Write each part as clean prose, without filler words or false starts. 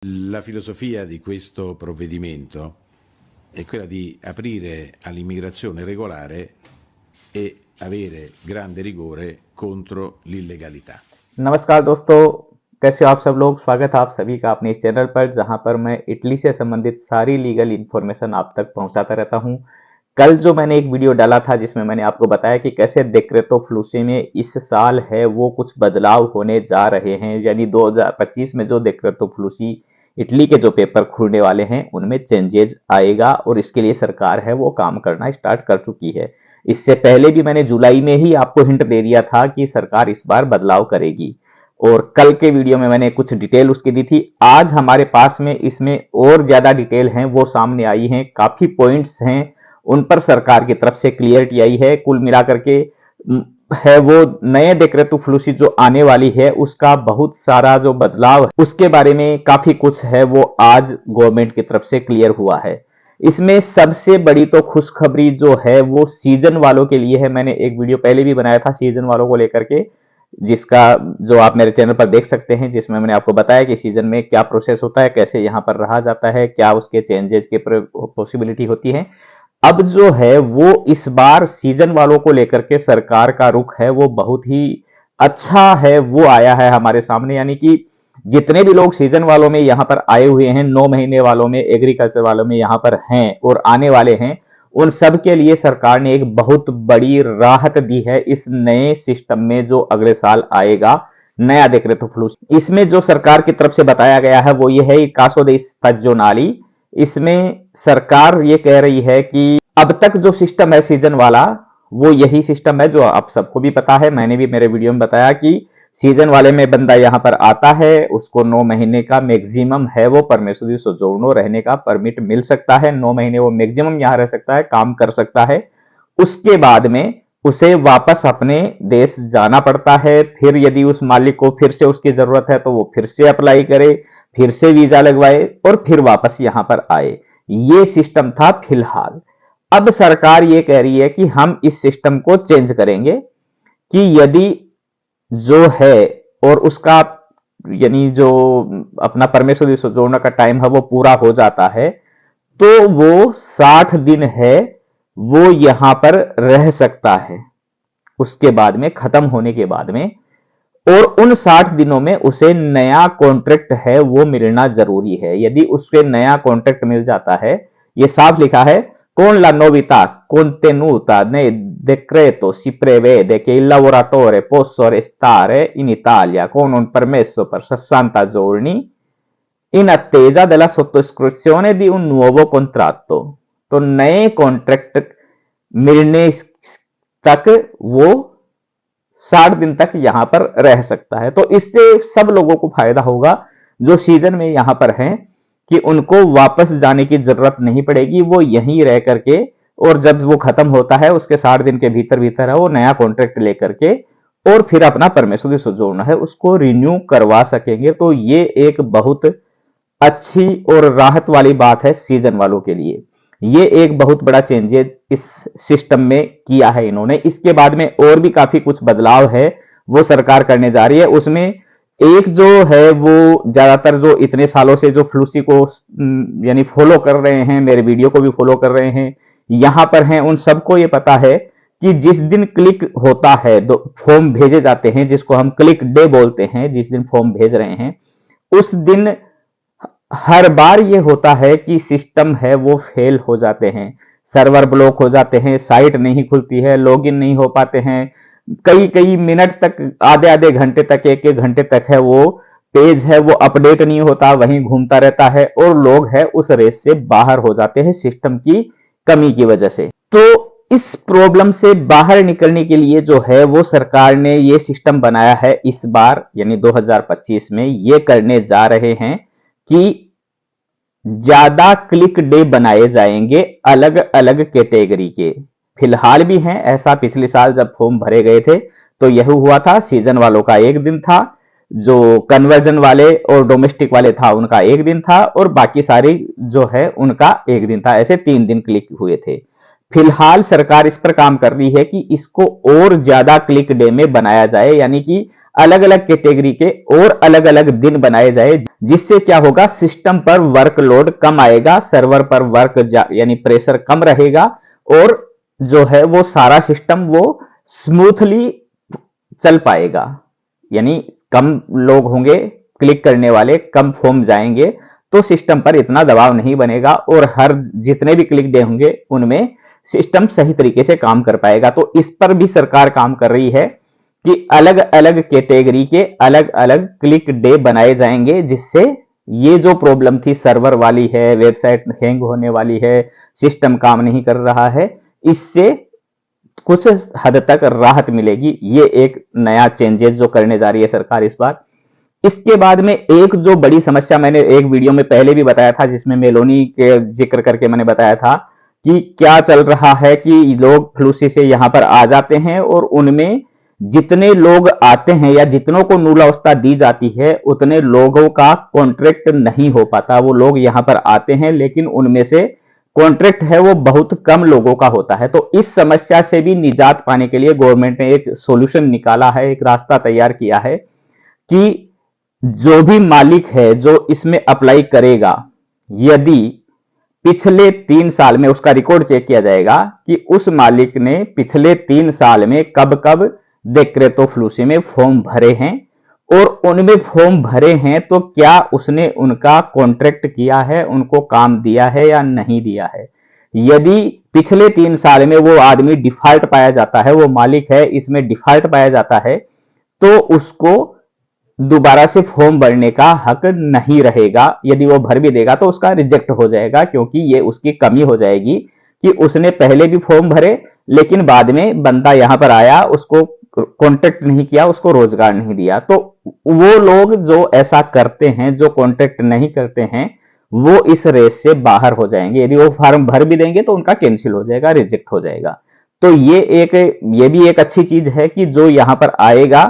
La filosofia di questo provvedimento è quella di aprire all'immigrazione regolare e avere grande rigore contro l'illegalità। नमस्कार दोस्तों, कैसे हो आप सब लोग। स्वागत है आप सभी का अपने इस चैनल पर, जहां पर मैं इटली से संबंधित सारी लीगल इन्फॉर्मेशन आप तक पहुंचाता रहता हूं। कल जो मैंने एक वीडियो डाला था जिसमें मैंने आपको बताया कि कैसे डेक्रेटो फ्लूसी में इस साल है वो कुछ बदलाव होने जा रहे हैं, यानी 2025 में जो डेक्रेटो फ्लूसी इटली के जो पेपर खुलने वाले हैं उनमें चेंजेस आएगा और इसके लिए सरकार है वो काम करना स्टार्ट कर चुकी है। इससे पहले भी मैंने जुलाई में ही आपको हिंट दे दिया था कि सरकार इस बार बदलाव करेगी और कल के वीडियो में मैंने कुछ डिटेल उसकी दी थी। आज हमारे पास में इसमें और ज्यादा डिटेल हैं वो सामने आई हैं, काफी पॉइंट्स हैं उन पर सरकार की तरफ से क्लियरिटी आई है। कुल मिलाकर के है वो नए डेक्रेटो फ्लूसी जो आने वाली है उसका बहुत सारा जो बदलाव है उसके बारे में काफी कुछ है वो आज गवर्नमेंट की तरफ से क्लियर हुआ है। इसमें सबसे बड़ी तो खुशखबरी जो है वो सीजन वालों के लिए है। मैंने एक वीडियो पहले भी बनाया था सीजन वालों को लेकर के, जिसका जो आप मेरे चैनल पर देख सकते हैं, जिसमें मैंने आपको बताया कि सीजन में क्या प्रोसेस होता है, कैसे यहां पर रहा जाता है, क्या उसके चेंजेस की पॉसिबिलिटी होती है। अब जो है वो इस बार सीजन वालों को लेकर के सरकार का रुख है वो बहुत ही अच्छा है वो आया है हमारे सामने। यानी कि जितने भी लोग सीजन वालों में यहां पर आए हुए हैं, 9 महीने वालों में, एग्रीकल्चर वालों में यहां पर हैं और आने वाले हैं, उन सब के लिए सरकार ने एक बहुत बड़ी राहत दी है इस नए सिस्टम में जो अगले साल आएगा, नया डेक्रेटो फ्लूसी। इसमें जो सरकार की तरफ से बताया गया है वो ये है कासो दे स्टैजियोनाली। इसमें सरकार ये कह रही है कि अब तक जो सिस्टम है सीजन वाला वो यही सिस्टम है जो आप सबको भी पता है। मैंने भी मेरे वीडियो में बताया कि सीजन वाले में बंदा यहां पर आता है, उसको 9 महीने का मैक्सिमम है वो परमेसो दी सोजोर्नो रहने का परमिट मिल सकता है। 9 महीने वो मैक्सिमम यहां रह सकता है, काम कर सकता है। उसके बाद में उसे वापस अपने देश जाना पड़ता है। फिर यदि उस मालिक को फिर से उसकी जरूरत है तो वो फिर से अप्लाई करे, फिर से वीजा लगवाए और फिर वापस यहां पर आए। ये सिस्टम था फिलहाल। अब सरकार ये कह रही है कि हम इस सिस्टम को चेंज करेंगे कि यदि जो है और उसका यानी जो अपना परमेसो दी सोजोर्नो का टाइम है वो पूरा हो जाता है तो वो 60 दिन है वो यहां पर रह सकता है। उसके बाद में खत्म होने के बाद में और उन 60 दिनों में उसे नया कॉन्ट्रैक्ट है वो मिलना जरूरी है। यदि उसके नया कॉन्ट्रैक्ट मिल जाता है, ये साफ लिखा है, con la novità contenuta nel decreto si prevede che il lavoratore possa restare in Italia con un permesso per 60 giorni in attesa della sottoscrizione di un nuovo contratto। तो नए कॉन्ट्रैक्ट मिलने तक वो 60 दिन तक यहां पर रह सकता है। तो इससे सब लोगों को फायदा होगा जो सीजन में यहां पर हैं कि उनको वापस जाने की जरूरत नहीं पड़ेगी। वो यहीं रह करके और जब वो खत्म होता है उसके 60 दिन के भीतर भीतर है वो नया कॉन्ट्रैक्ट लेकर के और फिर अपना परमेसो दी सोजोर्नो है उसको रिन्यू करवा सकेंगे। तो ये एक बहुत अच्छी और राहत वाली बात है सीजन वालों के लिए। ये एक बहुत बड़ा चेंजेस इस सिस्टम में किया है इन्होंने। इसके बाद में और भी काफी कुछ बदलाव है वो सरकार करने जा रही है। उसमें एक जो है वो ज्यादातर जो इतने सालों से जो फ्लूसी को यानी फॉलो कर रहे हैं, मेरे वीडियो को भी फॉलो कर रहे हैं, यहां पर हैं, उन सबको ये पता है कि जिस दिन क्लिक होता है फॉर्म भेजे जाते हैं जिसको हम क्लिक डे बोलते हैं, जिस दिन फॉर्म भेज रहे हैं उस दिन हर बार ये होता है कि सिस्टम है वो फेल हो जाते हैं, सर्वर ब्लॉक हो जाते हैं, साइट नहीं खुलती है, लॉगिन नहीं हो पाते हैं, कई कई मिनट तक, आधे आधे घंटे तक, एक एक घंटे तक है वो पेज है वो अपडेट नहीं होता, वहीं घूमता रहता है और लोग है उस रेस से बाहर हो जाते हैं सिस्टम की कमी की वजह से। तो इस प्रॉब्लम से बाहर निकलने के लिए जो है वो सरकार ने ये सिस्टम बनाया है इस बार, यानी 2025 में ये करने जा रहे हैं कि ज्यादा क्लिक डे बनाए जाएंगे अलग अलग कैटेगरी के। फिलहाल भी हैं ऐसा, पिछले साल जब फॉर्म भरे गए थे तो यह हुआ था, सीजन वालों का एक दिन था, जो कन्वर्जन वाले और डोमेस्टिक वाले था उनका एक दिन था और बाकी सारी जो है उनका एक दिन था। ऐसे 3 दिन क्लिक हुए थे। फिलहाल सरकार इस पर काम कर रही है कि इसको और ज्यादा क्लिक डे में बनाया जाए, यानी कि अलग अलग कैटेगरी के और अलग अलग दिन बनाए जाए, जिससे क्या होगा, सिस्टम पर वर्कलोड कम आएगा, सर्वर पर वर्क यानी प्रेशर कम रहेगा, और जो है वो सारा सिस्टम वो स्मूथली चल पाएगा। यानी कम लोग होंगे क्लिक करने वाले, कम फॉर्म जाएंगे, तो सिस्टम पर इतना दबाव नहीं बनेगा, और हर जितने भी क्लिक डे होंगे उनमें सिस्टम सही तरीके से काम कर पाएगा। तो इस पर भी सरकार काम कर रही है कि अलग अलग कैटेगरी के अलग अलग क्लिक डे बनाए जाएंगे, जिससे ये जो प्रॉब्लम थी सर्वर वाली है, वेबसाइट हैंग होने वाली है, सिस्टम काम नहीं कर रहा है, इससे कुछ हद तक राहत मिलेगी। ये एक नया चेंजेस जो करने जा रही है सरकार इस बार। इसके बाद में एक जो बड़ी समस्या मैंने एक वीडियो में पहले भी बताया था, जिसमें मेलोनी के जिक्र करके मैंने बताया था कि क्या चल रहा है कि लोग फ्लूसी से यहां पर आ जाते हैं, और उनमें जितने लोग आते हैं या जितनों को नूल अवस्था दी जाती है उतने लोगों का कॉन्ट्रैक्ट नहीं हो पाता। वो लोग यहां पर आते हैं लेकिन उनमें से कॉन्ट्रैक्ट है वो बहुत कम लोगों का होता है। तो इस समस्या से भी निजात पाने के लिए गवर्नमेंट ने एक सॉल्यूशन निकाला है, एक रास्ता तैयार किया है कि जो भी मालिक है जो इसमें अप्लाई करेगा, यदि पिछले 3 साल में उसका रिकॉर्ड चेक किया जाएगा कि उस मालिक ने पिछले 3 साल में कब कब डेक्रेतो फ्लूसी में फॉर्म भरे हैं, और उनमें फॉर्म भरे हैं तो क्या उसने उनका कॉन्ट्रैक्ट किया है, उनको काम दिया है या नहीं दिया है। यदि पिछले 3 साल में वो आदमी डिफॉल्ट पाया जाता है, वो मालिक है इसमें डिफॉल्ट पाया जाता है, तो उसको दोबारा से फॉर्म भरने का हक नहीं रहेगा। यदि वो भर भी देगा तो उसका रिजेक्ट हो जाएगा, क्योंकि ये उसकी कमी हो जाएगी कि उसने पहले भी फॉर्म भरे लेकिन बाद में बंदा यहां पर आया, उसको कॉन्ट्रैक्ट नहीं किया, उसको रोजगार नहीं दिया। तो वो लोग जो ऐसा करते हैं, जो कॉन्ट्रैक्ट नहीं करते हैं, वो इस रेस से बाहर हो जाएंगे। यदि वो फॉर्म भर भी देंगे तो उनका कैंसिल हो जाएगा, रिजेक्ट हो जाएगा। तो ये भी एक अच्छी चीज है कि जो यहां पर आएगा,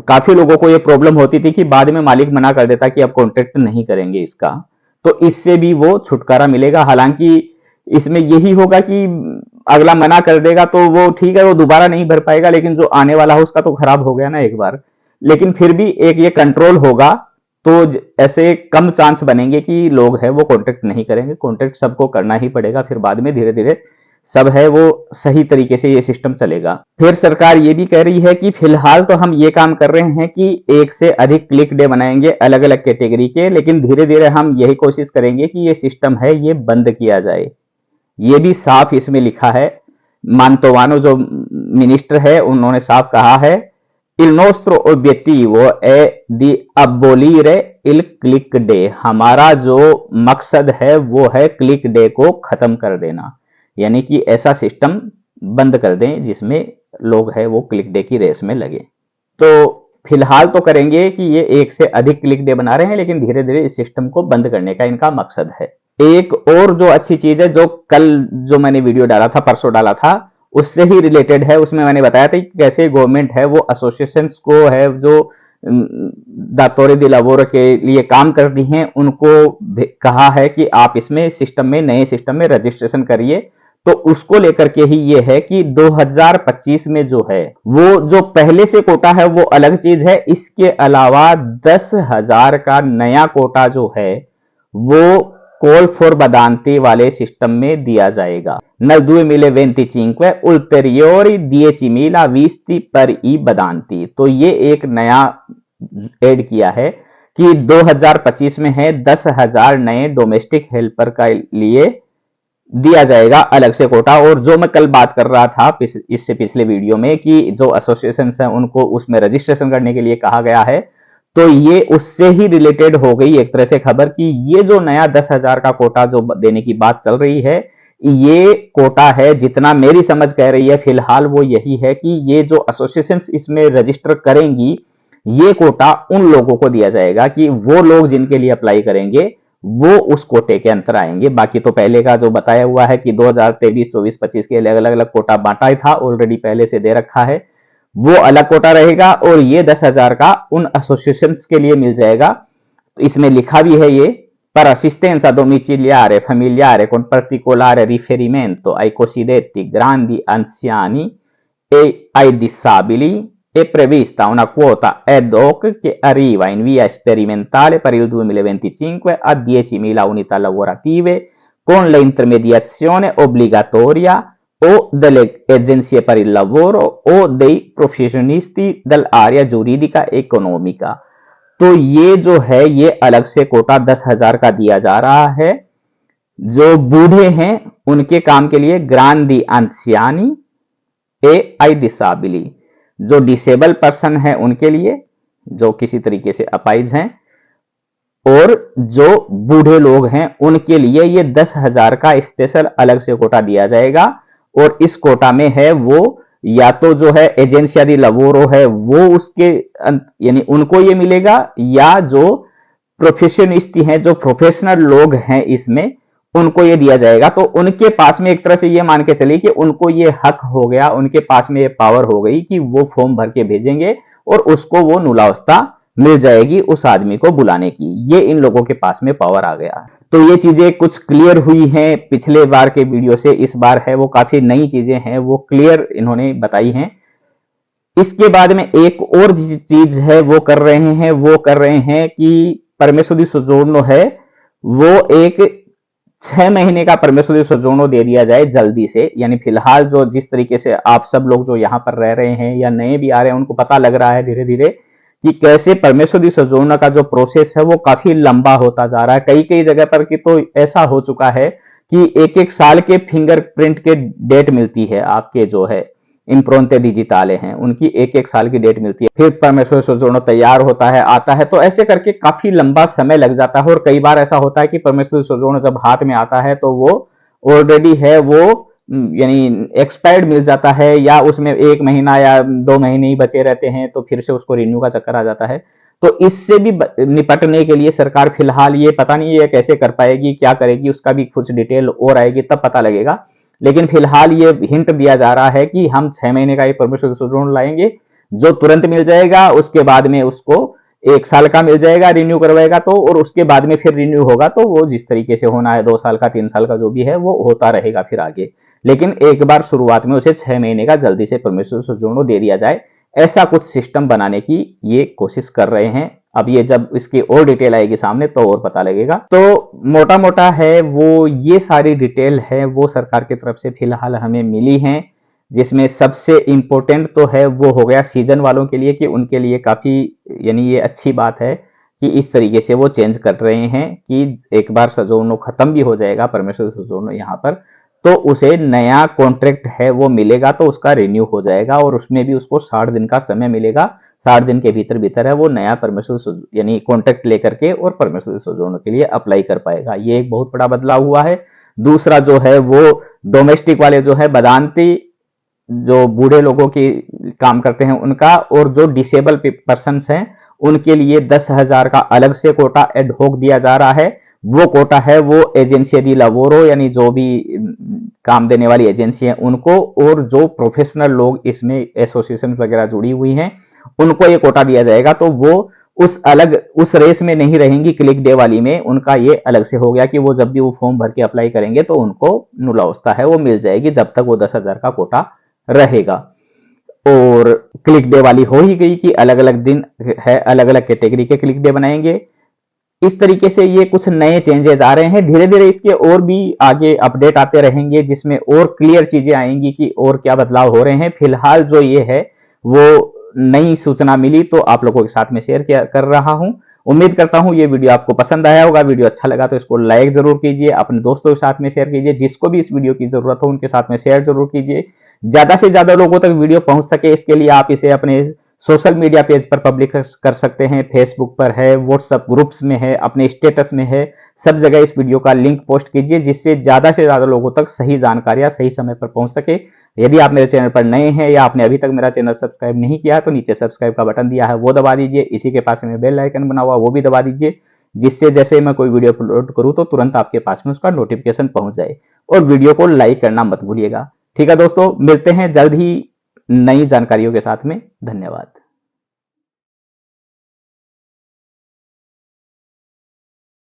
काफी लोगों को ये प्रॉब्लम होती थी कि बाद में मालिक मना कर देता कि अब कॉन्ट्रैक्ट नहीं करेंगे इसका, तो इससे भी वो छुटकारा मिलेगा। हालांकि इसमें यही होगा कि अगला मना कर देगा तो वो ठीक है, वो दोबारा नहीं भर पाएगा, लेकिन जो आने वाला है उसका तो खराब हो गया ना एक बार। लेकिन फिर भी एक ये कंट्रोल होगा, तो ऐसे कम चांस बनेंगे कि लोग है वो कॉन्ट्रैक्ट नहीं करेंगे। कॉन्ट्रैक्ट सबको करना ही पड़ेगा, फिर बाद में धीरे धीरे सब है वो सही तरीके से ये सिस्टम चलेगा। फिर सरकार ये भी कह रही है कि फिलहाल तो हम ये काम कर रहे हैं कि 1 से अधिक क्लिक डे बनाएंगे अलग अलग कैटेगरी के, लेकिन धीरे धीरे हम यही कोशिश करेंगे कि ये सिस्टम है ये बंद किया जाए। ये भी साफ इसमें लिखा है, मांतोवानो जो मिनिस्टर है उन्होंने साफ कहा है, il nostro obiettivo è di abolire il click day। हमारा जो मकसद है वो है क्लिक डे को खत्म कर देना, यानी कि ऐसा सिस्टम बंद कर दें जिसमें लोग है वो क्लिक डे की रेस में लगे। तो फिलहाल तो करेंगे कि ये 1 से अधिक क्लिक डे बना रहे हैं, लेकिन धीरे धीरे इस सिस्टम को बंद करने का इनका मकसद है। एक और जो अच्छी चीज है, जो कल जो मैंने वीडियो डाला था, परसों डाला था, उससे ही रिलेटेड है। उसमें मैंने बताया था कि कैसे गवर्नमेंट है वो एसोसिएशंस को है जो दातोरे दी लावोर के लिए काम कर रही हैं, उनको कहा है कि आप इसमें सिस्टम में, नए सिस्टम में रजिस्ट्रेशन करिए। तो उसको लेकर के ही ये है कि 2025 में जो है वो जो पहले से कोटा है वो अलग चीज है, इसके अलावा 10,000 का नया कोटा जो है वो कॉल फॉर बदांती वाले सिस्टम में दिया जाएगा। nel 2025 ulteriori 10.000 visti per i badanti। तो ये एक नया ऐड किया है कि 2025 में है 10,000 नए डोमेस्टिक हेल्पर का लिए दिया जाएगा अलग से कोटा। और जो मैं कल बात कर रहा था इससे पिछले वीडियो में कि जो एसोसिएशन है उनको उसमें रजिस्ट्रेशन करने के लिए कहा गया है, तो ये उससे ही रिलेटेड हो गई एक तरह से खबर कि ये जो नया 10,000 का कोटा जो देने की बात चल रही है, ये कोटा है, जितना मेरी समझ कह रही है फिलहाल वो यही है कि ये जो एसोसिएशंस इसमें रजिस्टर करेंगी, ये कोटा उन लोगों को दिया जाएगा कि वो लोग जिनके लिए अप्लाई करेंगे वो उस कोटे के अंतर आएंगे। बाकी तो पहले का जो बताया हुआ है कि 2023, 24, 25 के अलग अलग कोटा बांटा ही था, ऑलरेडी पहले से दे रखा है, वो अलग कोटा रहेगा। और ये 10,000 का उन एसोसिएशंस के लिए मिल जाएगा। तो इसमें लिखा भी है ये per assistenza domiciliare familiare con particolare riferimento ai cosiddetti grandi anziani e ai disabili è prevista una quota ad hoc che arriva in via sperimentale per il 2025 a 10.000 unità lavorative con l'intermediazione obbligatoria o delle agenzie per il lavoro o dei professionisti dell'area giuridica economica। तो ये जो है ये अलग से कोटा 10,000 का दिया जा रहा है। जो बूढ़े हैं उनके काम के लिए grandi anziani e ai disabili, जो डिसेबल पर्सन है उनके लिए, जो किसी तरीके से अपाइज हैं, और जो बूढ़े लोग हैं उनके लिए ये 10,000 का स्पेशल अलग से कोटा दिया जाएगा। और इस कोटा में है वो या तो जो है एजेंसिया दी लवोरो है वो उसके यानी उनको ये मिलेगा, या जो प्रोफेशनिस्ट हैं, जो प्रोफेशनल लोग हैं इसमें, उनको ये दिया जाएगा। तो उनके पास में एक तरह से ये मान के चलिए कि उनको ये हक हो गया, उनके पास में ये पावर हो गई कि वो फॉर्म भर के भेजेंगे और उसको वो नुलावस्था मिल जाएगी उस आदमी को बुलाने की। ये इन लोगों के पास में पावर आ गया। तो ये चीजें कुछ क्लियर हुई हैं पिछले बार के वीडियो से, इस बार है वो काफी नई चीजें हैं, वो क्लियर इन्होंने बताई हैं। इसके बाद में एक और चीज है वो कर रहे हैं कि परमेश्वर दी सोजोर्नो है वो एक 6 महीने का परमेश्वर दी सोजोर्नो दे दिया जाए जल्दी से। यानी फिलहाल जो जिस तरीके से आप सब लोग जो यहाँ पर रह रहे हैं या नए भी आ रहे हैं उनको पता लग रहा है धीरे धीरे कि कैसे परमेश्वर दी सोजोर्नो का जो प्रोसेस है वो काफी लंबा होता जा रहा है। कई कई जगह पर कि तो ऐसा हो चुका है कि एक एक साल के फिंगरप्रिंट के डेट मिलती है, आपके जो है इम्प्रोंते डिजिटाले हैं उनकी एक एक साल की डेट मिलती है, फिर परमेश्वर सोजोर्नो तैयार होता है, आता है, तो ऐसे करके काफी लंबा समय लग जाता है। और कई बार ऐसा होता है कि परमेश्वर सोजोर्नो जब हाथ में आता है तो वो ऑलरेडी है वो यानी एक्सपायर्ड मिल जाता है, या उसमें 1 महीना या 2 महीने ही बचे रहते हैं, तो फिर से उसको रिन्यू का चक्कर आ जाता है। तो इससे भी निपटने के लिए सरकार फिलहाल ये पता नहीं ये कैसे कर पाएगी, क्या करेगी, उसका भी कुछ डिटेल और आएगी तब पता लगेगा। लेकिन फिलहाल ये हिंट दिया जा रहा है कि हम 6 महीने का ये परमेश्वर सोजोर्नो लाएंगे जो तुरंत मिल जाएगा, उसके बाद में उसको 1 साल का मिल जाएगा, रिन्यू करवाएगा तो, और उसके बाद में फिर रिन्यू होगा तो वो जिस तरीके से होना है 2 साल का 3 साल का जो भी है वो होता रहेगा फिर आगे। लेकिन एक बार शुरुआत में उसे 6 महीने का जल्दी से परमेश्वर सोजोर्नो दे दिया जाए, ऐसा कुछ सिस्टम बनाने की ये कोशिश कर रहे हैं। अब ये जब इसकी और डिटेल आएगी सामने तो और पता लगेगा। तो मोटा मोटा है वो ये सारी डिटेल है वो सरकार की तरफ से फिलहाल हमें मिली हैं, जिसमें सबसे इंपॉर्टेंट तो है वो हो गया सीजन वालों के लिए कि उनके लिए काफी यानी ये अच्छी बात है कि इस तरीके से वो चेंज कर रहे हैं कि एक बार सोजोर्नो खत्म भी हो जाएगा परमेश्वर सोजोर्नो यहाँ पर, तो उसे नया कॉन्ट्रैक्ट है वो मिलेगा तो उसका रिन्यू हो जाएगा, और उसमें भी उसको 60 दिन का समय मिलेगा। 60 दिन के भीतर है वो नया परमेश्वर यानी कॉन्ट्रैक्ट लेकर के और परमेश्वर सोजोर्नो के लिए अप्लाई कर पाएगा। ये एक बहुत बड़ा बदलाव हुआ है। दूसरा जो है वो डोमेस्टिक वाले जो है बदांती जो बूढ़े लोगों की काम करते हैं उनका, और जो डिसेबल पर्सन्स हैं उनके लिए 10,000 का अलग से कोटा एड होक दिया जा रहा है। वो कोटा है वो एजेंसी दी लवोरो यानी जो भी काम देने वाली एजेंसी है उनको, और जो प्रोफेशनल लोग इसमें एसोसिएशन वगैरह जुड़ी हुई हैं उनको ये कोटा दिया जाएगा। तो वो उस रेस में नहीं रहेंगी क्लिक डे वाली में, उनका ये अलग से हो गया कि वो जब भी वो फॉर्म भर के अप्लाई करेंगे तो उनको नुलावस्था है वो मिल जाएगी जब तक वो 10,000 का कोटा रहेगा। और क्लिक डे वाली हो ही गई कि अलग अलग दिन है, अलग अलग कैटेगरी के क्लिक डे बनाएंगे। इस तरीके से ये कुछ नए चेंजेस आ रहे हैं। धीरे धीरे इसके और भी आगे अपडेट आते रहेंगे जिसमें और क्लियर चीजें आएंगी कि और क्या बदलाव हो रहे हैं। फिलहाल जो ये है वो नई सूचना मिली तो आप लोगों के साथ में शेयर कर रहा हूं। उम्मीद करता हूं ये वीडियो आपको पसंद आया होगा। वीडियो अच्छा लगा तो इसको लाइक जरूर कीजिए, अपने दोस्तों के साथ में शेयर कीजिए, जिसको भी इस वीडियो की जरूरत हो उनके साथ में शेयर जरूर कीजिए। ज्यादा से ज्यादा लोगों तक वीडियो पहुंच सके इसके लिए आप इसे अपने सोशल मीडिया पेज पर पब्लिक कर सकते हैं। फेसबुक पर है, व्हाट्सएप ग्रुप्स में है, अपने स्टेटस में है, सब जगह इस वीडियो का लिंक पोस्ट कीजिए जिससे ज्यादा से ज्यादा लोगों तक सही जानकारियां सही समय पर पहुंच सके। यदि आप मेरे चैनल पर नए हैं या आपने अभी तक मेरा चैनल सब्सक्राइब नहीं किया तो नीचे सब्सक्राइब का बटन दिया है वो दबा दीजिए। इसी के पास में बेल आइकन बना हुआ वो भी दबा दीजिए, जिससे जैसे मैं कोई वीडियो अपलोड करूं तो तुरंत आपके पास में उसका नोटिफिकेशन पहुंच जाए। और वीडियो को लाइक करना मत भूलिएगा। ठीक है दोस्तों, मिलते हैं जल्द ही नई जानकारियों के साथ में। धन्यवाद।